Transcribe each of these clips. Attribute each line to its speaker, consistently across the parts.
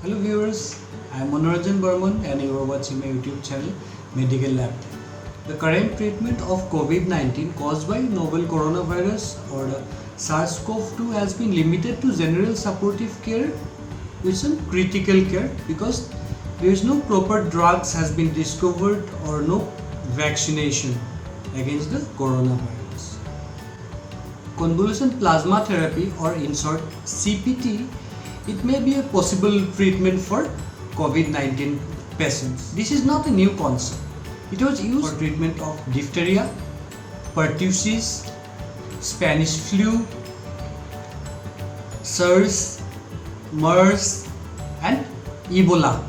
Speaker 1: Hello viewers, I am Manoranjan Burman and you are watching my YouTube channel Medical Lab. The current treatment of COVID-19 caused by novel coronavirus or the SARS-CoV-2 has been limited to general supportive care with some critical care because there is no proper drugs has been discovered or no vaccination against the coronavirus. Convalescent plasma therapy or in short CPT, it may be a possible treatment for COVID-19 patients. This is not a new concept. It was used for treatment of diphtheria, pertussis, Spanish flu, SARS, MERS and Ebola.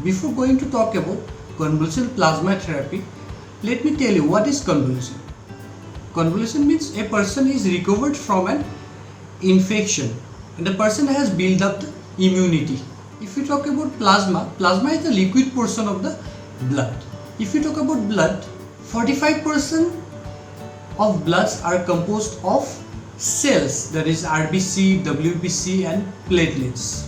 Speaker 1: Before going to talk about convalescent plasma therapy, let me tell you what is convalescent. Convalescent means a person is recovered from an infection and the person has built up the immunity. If you talk about plasma, plasma is the liquid portion of the blood. If you talk about blood, 45% of bloods are composed of cells, that is RBC, WBC and platelets.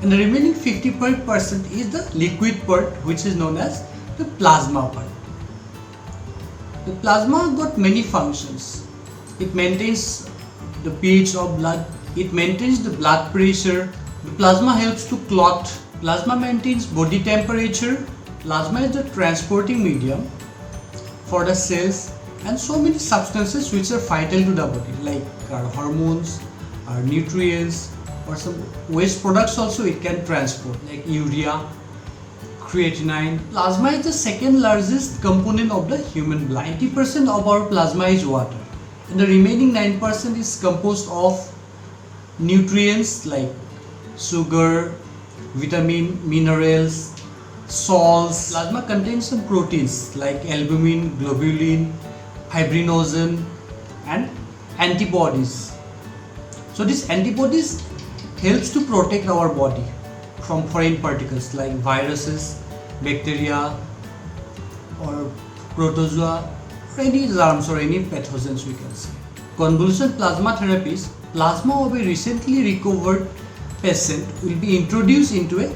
Speaker 1: And the remaining 50% is the liquid part, which is known as the plasma part. The plasma got many functions. It maintains the pH of blood, it maintains the blood pressure, the plasma helps to clot, plasma maintains body temperature, plasma is the transporting medium for the cells and so many substances which are vital to the body like our hormones, our nutrients or some waste products also it can transport like urea, creatinine. Plasma is the second largest component of the human blood. 90% of our plasma is water and the remaining 9% is composed of nutrients like sugar, vitamin, minerals, salts. Plasma contains some proteins like albumin, globulin, fibrinogen and antibodies. So these antibodies helps to protect our body from foreign particles like viruses, bacteria or protozoa or any germs or any pathogens we can say. Convalescent plasma therapies, plasma of a recently recovered patient will be introduced into a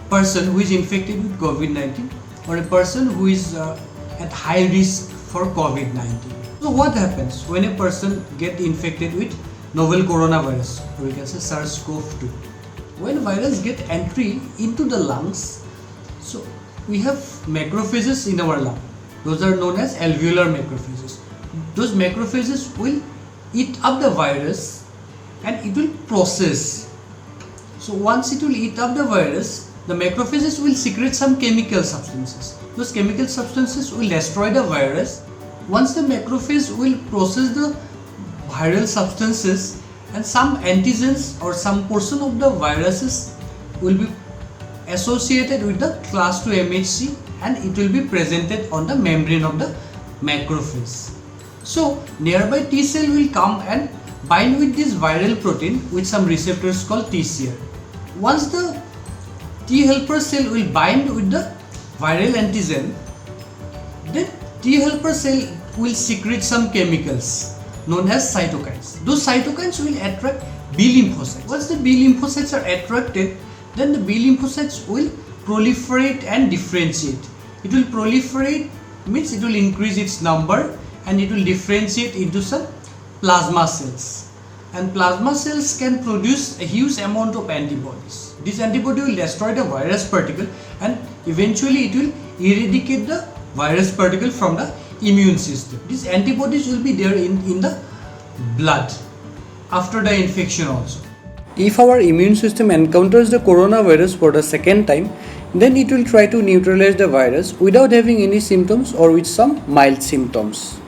Speaker 1: person who is infected with COVID-19 or a person who is at high risk for COVID-19. So what happens when a person gets infected with novel coronavirus or we can say SARS-CoV-2? When virus get entry into the lungs, so we have macrophages in our lung. Those are known as alveolar macrophages. Those macrophages will eat up the virus and it will process. So once it will eat up the virus, the macrophages will secrete some chemical substances. Those chemical substances will destroy the virus. Once the macrophage will process the viral substances and some antigens or some portion of the viruses will be associated with the class 2 MHC and it will be presented on the membrane of the macrophage. So nearby T cell will come and bind with this viral protein with some receptors called TCR. Once the T helper cell will bind with the viral antigen, then T helper cell will secrete some chemicals known as cytokines. Those cytokines will attract B lymphocytes. Once the B lymphocytes are attracted, then the B lymphocytes will proliferate and differentiate. It will proliferate means it will increase its number and it will differentiate into some plasma cells. And plasma cells can produce a huge amount of antibodies. This antibody will destroy the virus particle and eventually it will eradicate the virus particle from the immune system. These antibodies will be there in the blood after the infection also. If our immune system encounters the coronavirus for the second time, then it will try to neutralize the virus without having any symptoms or with some mild symptoms.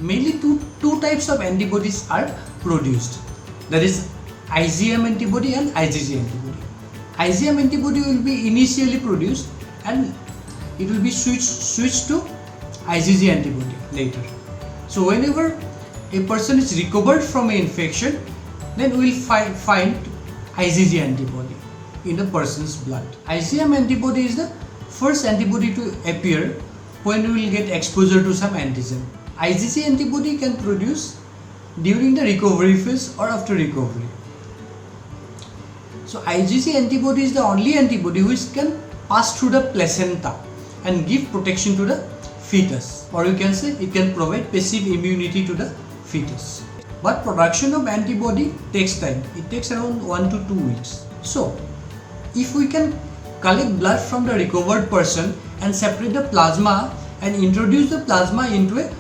Speaker 1: Mainly two types of antibodies are produced, that is IgM antibody and IgG antibody. IgM antibody will be initially produced and it will be switched to IgG antibody later. So whenever a person is recovered from an infection, then we will find IgG antibody in the person's blood. IgM antibody is the first antibody to appear when we will get exposure to some antigen. IgG antibody can produce during the recovery phase or after recovery. So IgG antibody is the only antibody which can pass through the placenta and give protection to the fetus, or you can say it can provide passive immunity to the fetus. But production of antibody takes time. It takes around 1 to 2 weeks. So if we can collect blood from the recovered person and separate the plasma and introduce the plasma into a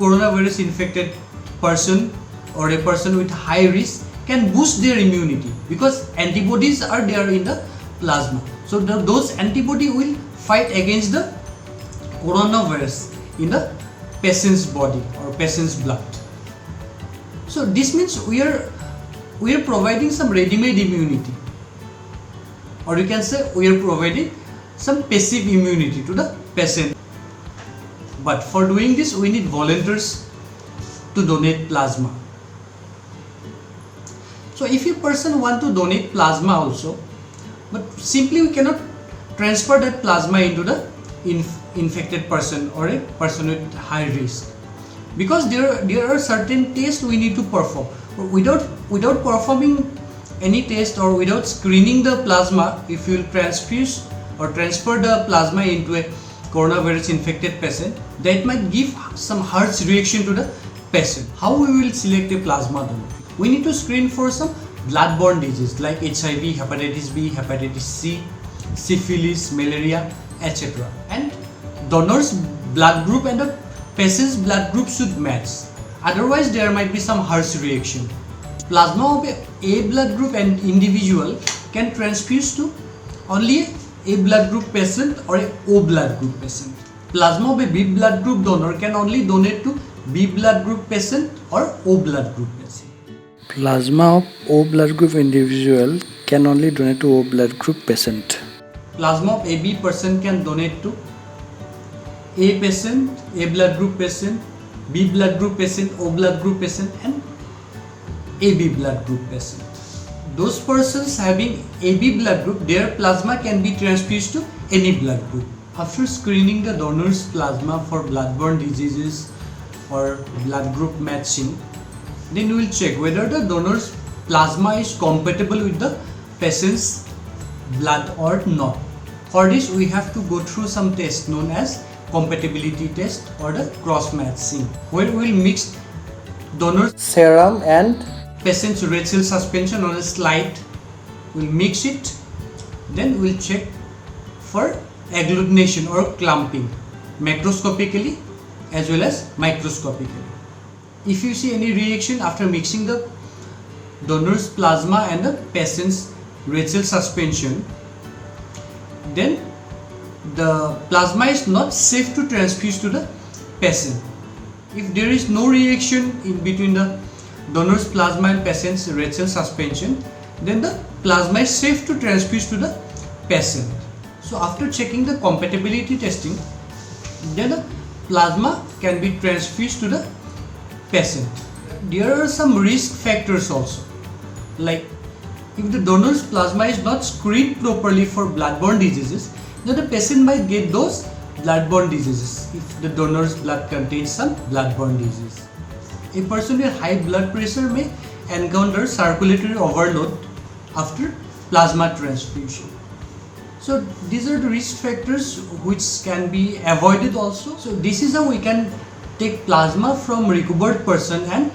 Speaker 1: coronavirus infected person or a person with high risk, can boost their immunity because antibodies are there in the plasma. So those antibody will fight against the coronavirus in the patient's body or patient's blood. So this means we are providing some ready-made immunity, or you can say we are providing some passive immunity to the patient. But for doing this, we need volunteers to donate plasma. So if a person want to donate plasma also, but simply we cannot transfer that plasma into the infected person or a person with high risk, because there are certain tests we need to perform. Without performing any test or without screening the plasma, if you will transfuse or transfer the plasma into a coronavirus infected patient, that might give some harsh reaction to the patient. How we will select a plasma donor? We need to screen for some blood-borne disease like HIV, hepatitis B, hepatitis C, syphilis, malaria, etc. And donor's blood group and the patient's blood group should match. Otherwise, there might be some harsh reaction. Plasma of A blood group and individual can transfuse to only A blood group patient or a O blood group patient. Plasma of a B blood group donor can only donate to B blood group patient or O blood group patient.
Speaker 2: Plasma of O blood group individual can only donate to O blood group patient.
Speaker 1: Plasma of AB person can donate to A patient, A blood group patient, B blood group patient, O blood group patient, and AB blood group patient. Those persons having AB blood group, their plasma can be transfused to any blood group. After screening the donor's plasma for blood-borne diseases or blood group matching, then we will check whether the donor's plasma is compatible with the patient's blood or not. For this, we have to go through some test known as compatibility test or the cross matching, where we will mix donor's
Speaker 2: Serum and
Speaker 1: patient's red cell suspension on a slide. We'll mix it, then we'll check for agglutination or clumping macroscopically as well as microscopically. If you see any reaction after mixing the donor's plasma and the patient's red cell suspension, then the plasma is not safe to transfuse to the patient. If there is no reaction in between the donor's plasma and patient's red cell suspension, then the plasma is safe to transfuse to the patient. So after checking the compatibility testing, then the plasma can be transfused to the patient. There are some risk factors also, like if the donor's plasma is not screened properly for blood-borne diseases, then the patient might get those blood-borne diseases if the donor's blood contains some blood-borne disease. A person with high blood pressure may encounter circulatory overload after plasma transfusion. So these are the risk factors which can be avoided also. So this is how we can take plasma from recovered person and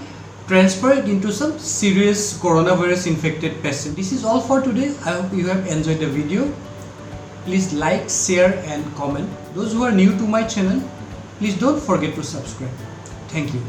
Speaker 1: transfer it into some serious coronavirus infected patient. This is all for today. I hope you have enjoyed the video. Please like, share and comment. Those who are new to my channel, please don't forget to subscribe. Thank you.